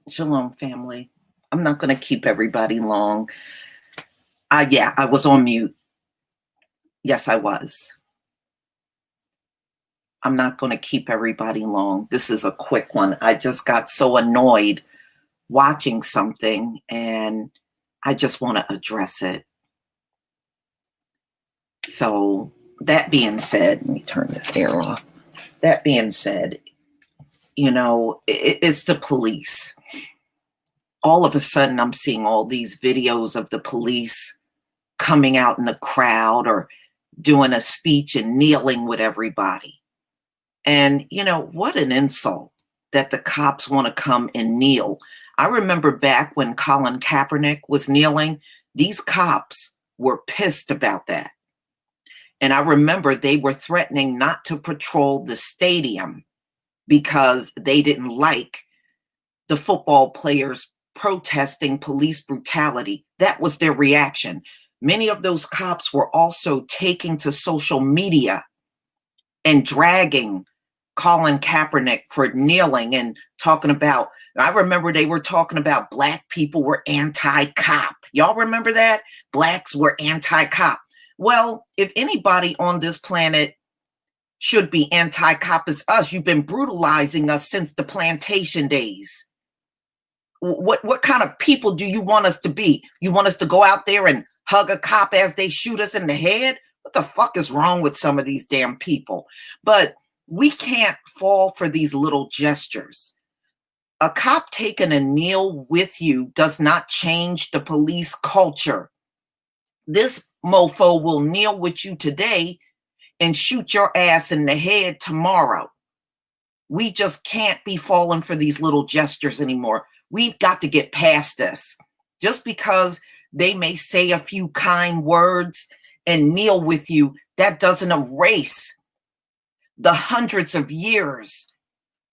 Shalom, family. I'm not going to keep everybody long. Yeah, I was on mute. Yes, I was. I'm not going to keep everybody long. This is a quick one. I just got so annoyed watching something and I just want to address it. So, that being said, let me turn this air off. That being said, it's the police. All of a sudden, I'm seeing all these videos of the police coming out in the crowd or doing a speech and kneeling with everybody. And, what an insult that the cops want to come and kneel. I remember back when Colin Kaepernick was kneeling, these cops were pissed about that. And I remember they were threatening not to patrol the stadium because they didn't like the football players protesting police brutality. That was their reaction. Many of those cops were also taking to social media and dragging Colin Kaepernick for kneeling and talking about, I remember they were talking about black people were anti-cop. Y'all remember that? Blacks were anti-cop. Well, if anybody on this planet should be anti-cop, it's us. You've been brutalizing us since the plantation days. What kind of people do you want us to be? You want us to go out there and hug a cop as they shoot us in the head? What the fuck is wrong with some of these damn people? But we can't fall for these little gestures. A cop taking a kneel with you does not change the police culture. This mofo will kneel with you today and shoot your ass in the head tomorrow. We just can't be falling for these little gestures anymore. We've got to get past this. Just because they may say a few kind words and kneel with you, that doesn't erase the hundreds of years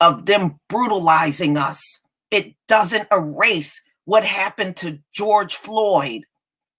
of them brutalizing us. It doesn't erase what happened to George Floyd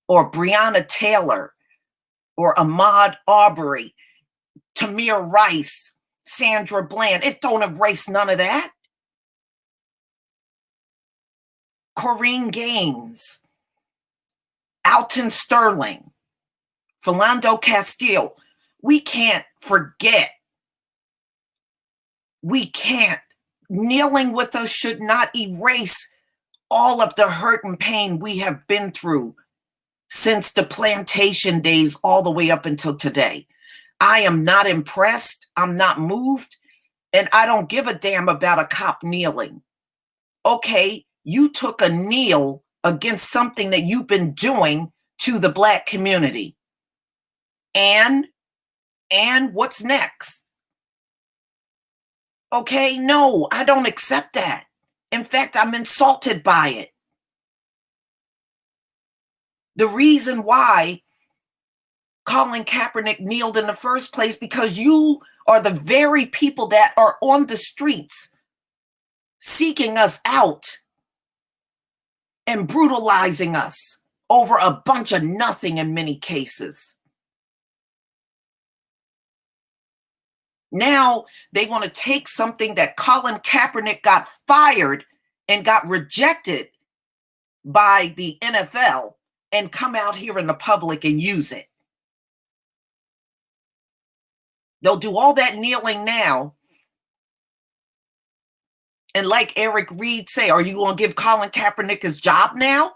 or Breonna Taylor or Ahmaud Arbery, Tamir Rice, Sandra Bland. It don't erase none of that. Corrine Gaines, Alton Sterling, Philando Castile. We can't forget. We can't. Kneeling with us should not erase all of the hurt and pain we have been through since the plantation days all the way up until today. I am not impressed. I'm not moved. And I don't give a damn about a cop kneeling. Okay, you took a kneel against something that you've been doing to the black community. And what's next? Okay, no, I don't accept that. In fact, I'm insulted by it. The reason why Colin Kaepernick kneeled in the first place, because you are the very people that are on the streets seeking us out and brutalizing us over a bunch of nothing in many cases. Now they want to take something that Colin Kaepernick got fired and got rejected by the NFL and come out here in the public and use it. They'll do all that kneeling now. And like Eric Reed say, are you going to give Colin Kaepernick his job now?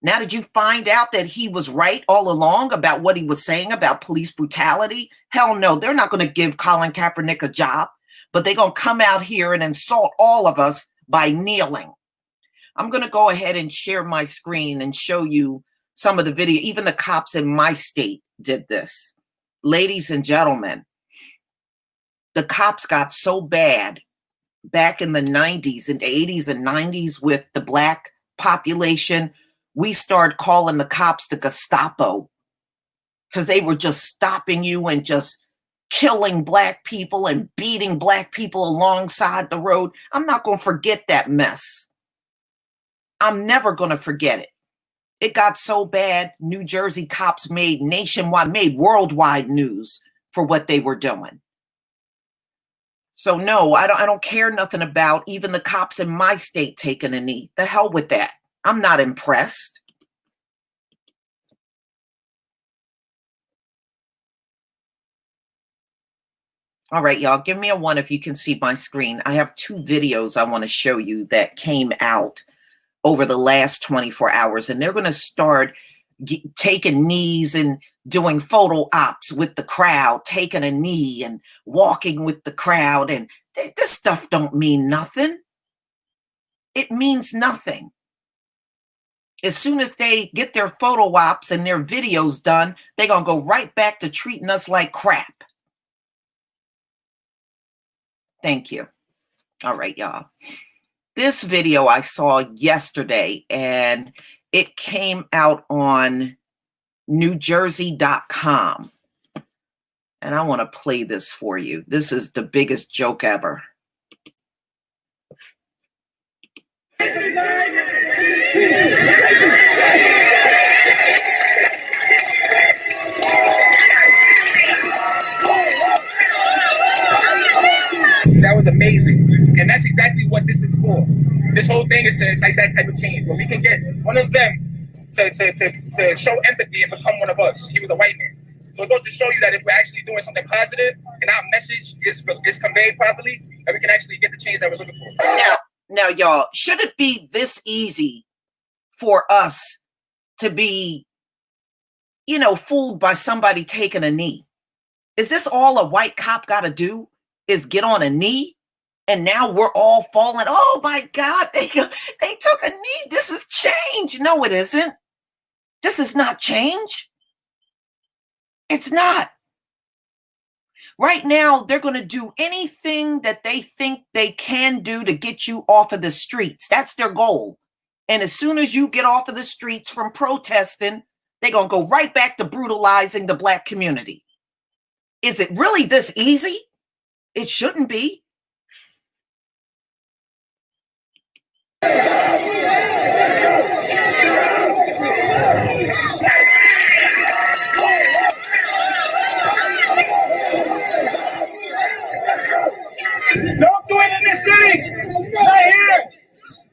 Now that you find out that he was right all along about what he was saying about police brutality? Hell no, they're not going to give Colin Kaepernick a job, but they're going to come out here and insult all of us by kneeling. I'm going to go ahead and share my screen and show you some of the video. Even the cops in my state did this. Ladies and gentlemen, the cops got so bad back in the 90s and 80s and 90s with the black population, we started calling the cops the Gestapo because they were just stopping you and just killing black people and beating black people alongside the road. I'm not going to forget that mess. I'm never going to forget it. It got so bad, New Jersey cops made worldwide news for what they were doing. So no, I don't care nothing about even the cops in my state taking a knee. The hell with that. I'm not impressed. All right, y'all, give me a 1 if you can see my screen. I have 2 videos I want to show you that came out over the last 24 hours, and they're going to start taking knees and doing photo ops with the crowd, taking a knee and walking with the crowd. And this stuff don't mean nothing. It means nothing. As soon as they get their photo ops and their videos done, they're going to go right back to treating us like crap. Thank you. All right, y'all. This video I saw yesterday, and it came out on NewJersey.com. And I want to play this for you. This is the biggest joke ever. That was amazing. And that's exactly what this is for. This whole thing is to incite that type of change, where we can get one of them to show empathy and become one of us. He was a white man. So it goes to show you that if we're actually doing something positive and our message is conveyed properly, that we can actually get the change that we're looking for. Now, y'all, should it be this easy for us to be, fooled by somebody taking a knee? Is this all a white cop got to do, is get on a knee? And now we're all falling. Oh my God, they took a knee. This is change. No, it isn't. This is not change. It's not. Right now, they're going to do anything that they think they can do to get you off of the streets. That's their goal. And as soon as you get off of the streets from protesting, they're going to go right back to brutalizing the Black community. Is it really this easy? It shouldn't be. Don't do it in this city! Not here!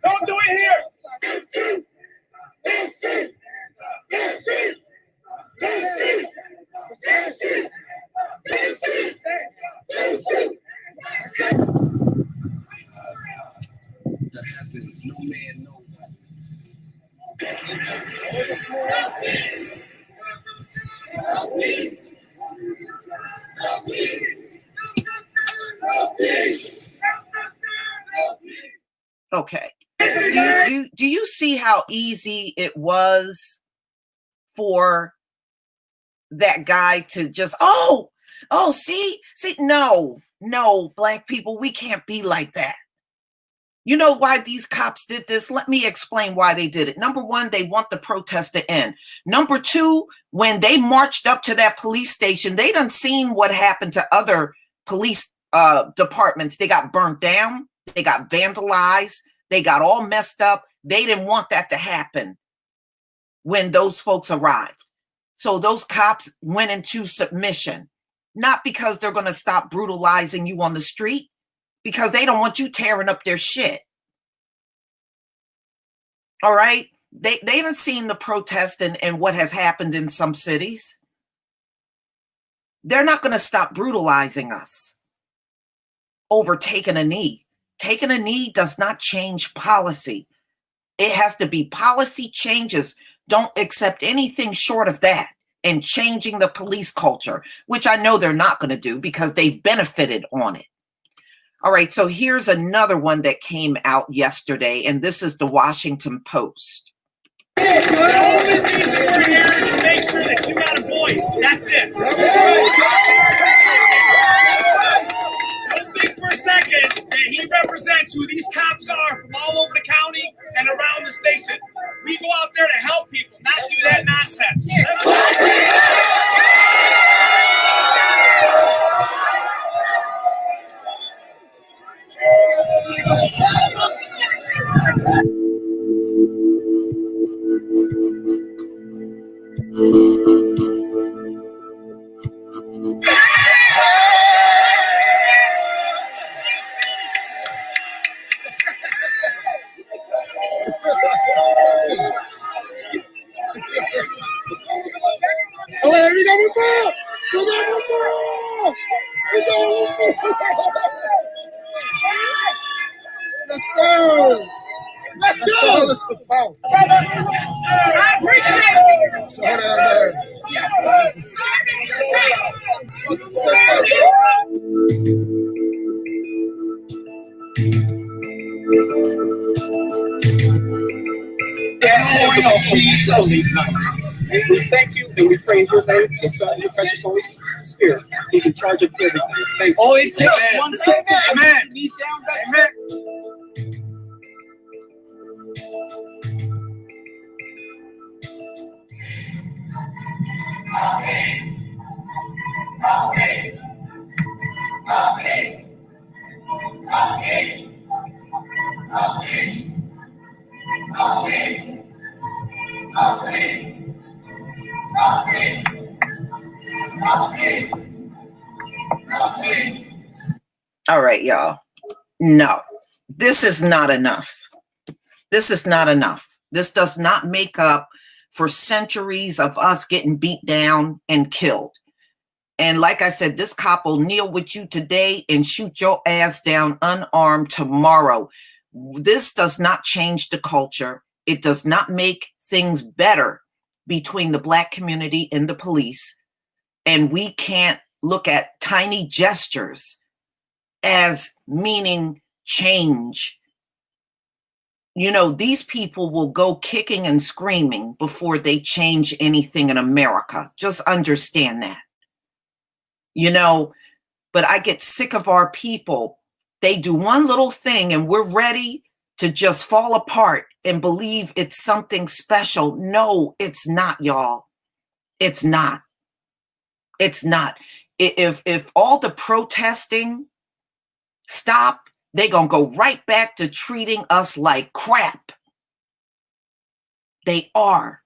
Don't do it here! That happens, no man knows. Okay. Do you see how easy it was for that guy to just, see, no, Black people, we can't be like that. You know why these cops did this? Let me explain why they did it. Number 1, they want the protest to end. Number 2, when they marched up to that police station, they done seen what happened to other police departments. They got burnt down. They got vandalized. They got all messed up. They didn't want that to happen when those folks arrived. So those cops went into submission, not because they're going to stop brutalizing you on the street, because they don't want you tearing up their shit. All right? They haven't seen the protest and what has happened in some cities. They're not going to stop brutalizing us over taking a knee. Taking a knee does not change policy. It has to be policy changes. Don't accept anything short of that and changing the police culture, which I know they're not going to do because they benefited on it. All right, so here's another one that came out yesterday, and this is the Washington Post. The only reason we're here is to make sure that you got a voice. That's it. Don't think for a second that he represents who these cops are from all over the county and around the station. We go out there to help people, not do that nonsense. ahead. We got one more. We got one more. We got one more. Yes, sir. Let's go. That's all it's about. I appreciate it. So that, We thank you and we praise your name, the Son, and your precious Holy Spirit. He's in charge of everything. Thank you. Oh, it's just 1 second. Amen. Amen. All right, y'all. No, this is not enough. This is not enough. This does not make up for centuries of us getting beat down and killed. And like I said, this cop will kneel with you today and shoot your ass down unarmed tomorrow. This does not change the culture. It does not make things better between the Black community and the police. And we can't look at tiny gestures as meaning change. You know, these people will go kicking and screaming before they change anything in America. Just understand that. You know, but I get sick of our people. They do one little thing and we're ready to just fall apart and believe it's something special. No, it's not, y'all. It's not. It's not. If all the protesting stop, they're going to go right back to treating us like crap. They are.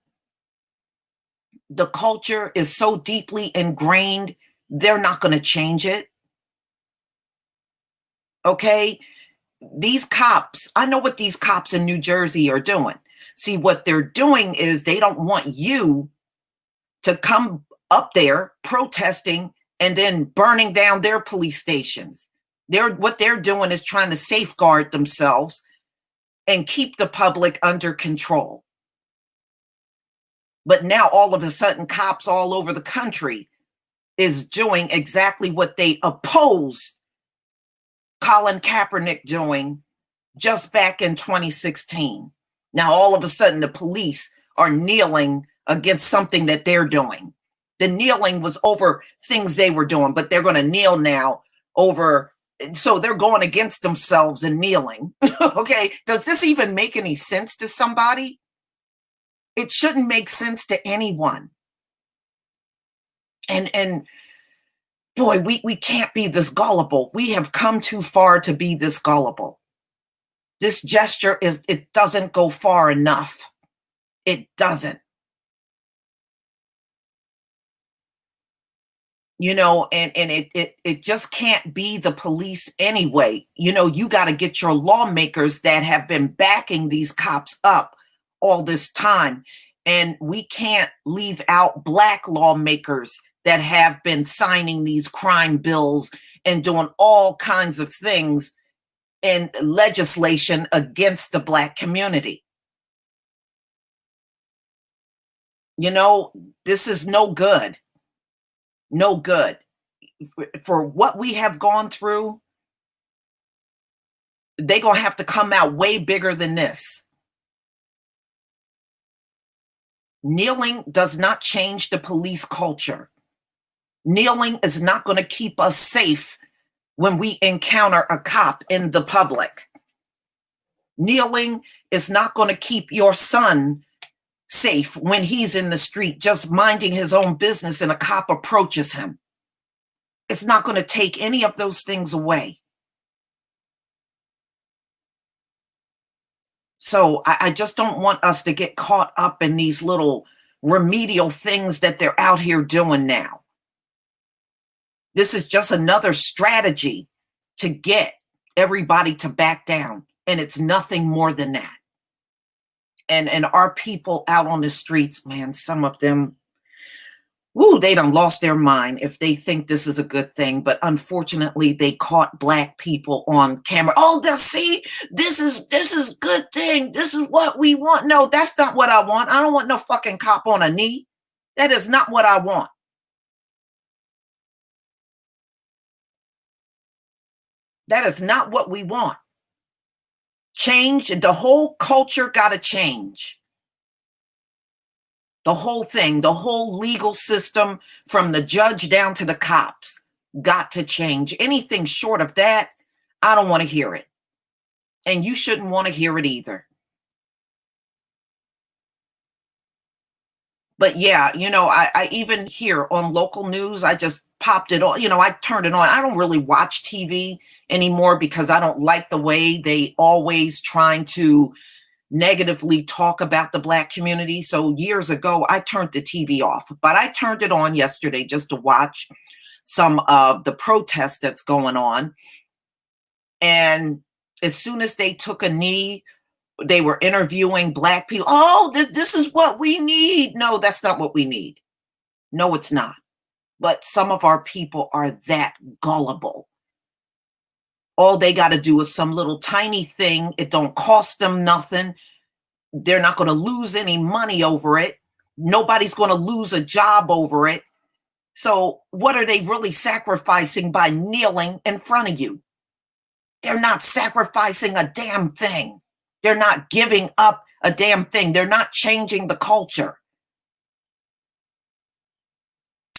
The culture is so deeply ingrained, they're not going to change it. Okay? These cops, I know what these cops in New Jersey are doing. See, what they're doing is they don't want you to come up there protesting and then burning down their police stations. What they're doing is trying to safeguard themselves and keep the public under control. But now all of a sudden, cops all over the country is doing exactly what they opposed Colin Kaepernick doing just back in 2016. Now, all of a sudden, the police are kneeling against something that they're doing. The kneeling was over things they were doing, but they're going to kneel now over. So they're going against themselves and kneeling. Okay. Does this even make any sense to somebody? It shouldn't make sense to anyone. And boy, we can't be this gullible. We have come too far to be this gullible. This gesture it doesn't go far enough. It doesn't. You know, and it just can't be the police anyway. You know, you got to get your lawmakers that have been backing these cops up all this time. And we can't leave out Black lawmakers that have been signing these crime bills and doing all kinds of things in legislation against the Black community. You know, this is no good. No good. For what we have gone through, they're going to have to come out way bigger than this. Kneeling does not change the police culture. Kneeling is not going to keep us safe when we encounter a cop in the public. Kneeling is not going to keep your son safe when he's in the street just minding his own business and a cop approaches him. It's not going to take any of those things away. So I just don't want us to get caught up in these little remedial things that they're out here doing now. This is just another strategy to get everybody to back down, and it's nothing more than that. And our people out on the streets, man, some of them, Woo, they done lost their mind if they think this is a good thing. But unfortunately, they caught black people on camera. Oh, see, this is good thing. This is what we want. No, that's not what I want. I don't want no fucking cop on a knee. That is not what I want. That is not what we want. Change, the whole culture got to change. The whole thing, the whole legal system from the judge down to the cops got to change. Anything short of that, I don't want to hear it. And you shouldn't want to hear it either. But yeah, you know, I even hear on local news, I just popped it on, you know, I turned it on. I don't really watch TV anymore because I don't like the way they always trying to negatively talk about the black community. So years ago, I turned the TV off, but I turned it on yesterday just to watch some of the protest that's going on. And as soon as they took a knee, they were interviewing black people. Oh, this is what we need. No, that's not what we need. No, it's not. But some of our people are that gullible. All they got to do is some little tiny thing. It don't cost them nothing. They're not going to lose any money over it. Nobody's going to lose a job over it. So what are they really sacrificing by kneeling in front of you? They're not sacrificing a damn thing. They're not giving up a damn thing. They're not changing the culture.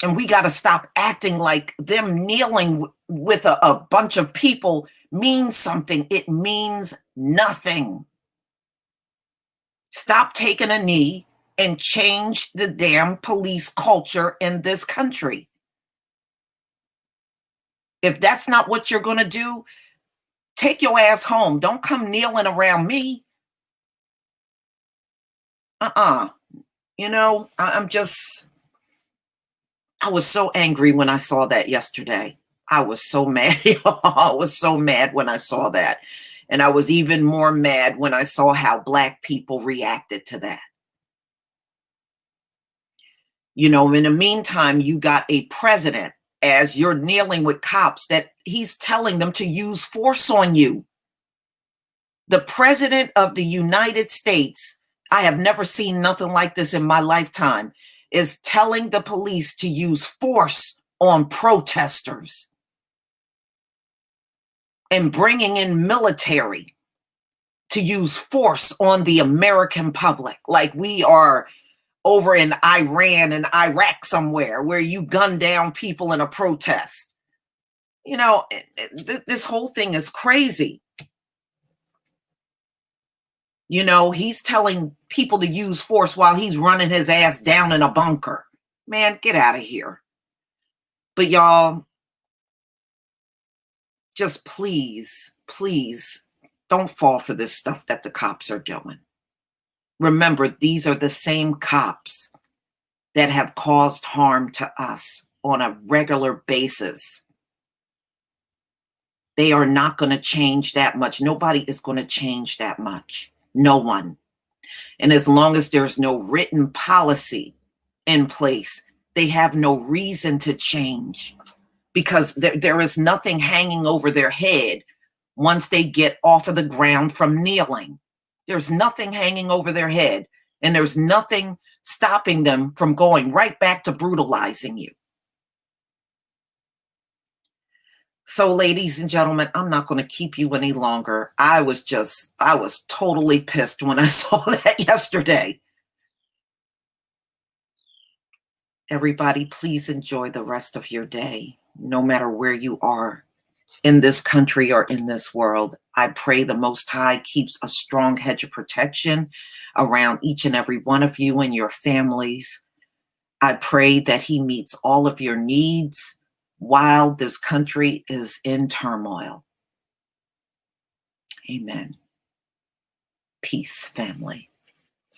And we got to stop acting like them kneeling with a bunch of people means something. It means nothing. Stop taking a knee and change the damn police culture in this country. If that's not what you're going to do, take your ass home. Don't come kneeling around me. You know, I was so angry when I saw that yesterday. I was so mad. I was so mad when I saw that. And I was even more mad when I saw how black people reacted to that. You know, in the meantime, you got a president, as you're kneeling with cops, that he's telling them to use force on you. The president of the United States, I have never seen nothing like this in my lifetime, is telling the police to use force on protesters and bringing in military to use force on the American public, like we are over in Iran and Iraq somewhere where you gun down people in a protest. You know, this whole thing is crazy. You know, he's telling people to use force while he's running his ass down in a bunker. Man, get out of here. But y'all, just please, please don't fall for this stuff that the cops are doing. Remember, these are the same cops that have caused harm to us on a regular basis. They are not going to change that much. Nobody is going to change that much. No one. And as long as there's no written policy in place, they have no reason to change, because there is nothing hanging over their head once they get off of the ground from kneeling. There's nothing hanging over their head, and there's nothing stopping them from going right back to brutalizing you. So, ladies and gentlemen, I'm not going to keep you any longer. I was totally pissed when I saw that yesterday. Everybody, please enjoy the rest of your day, no matter where you are in this country or in this world. I pray the Most High keeps a strong hedge of protection around each and every one of you and your families. I pray that He meets all of your needs while this country is in turmoil. Amen. Peace, family.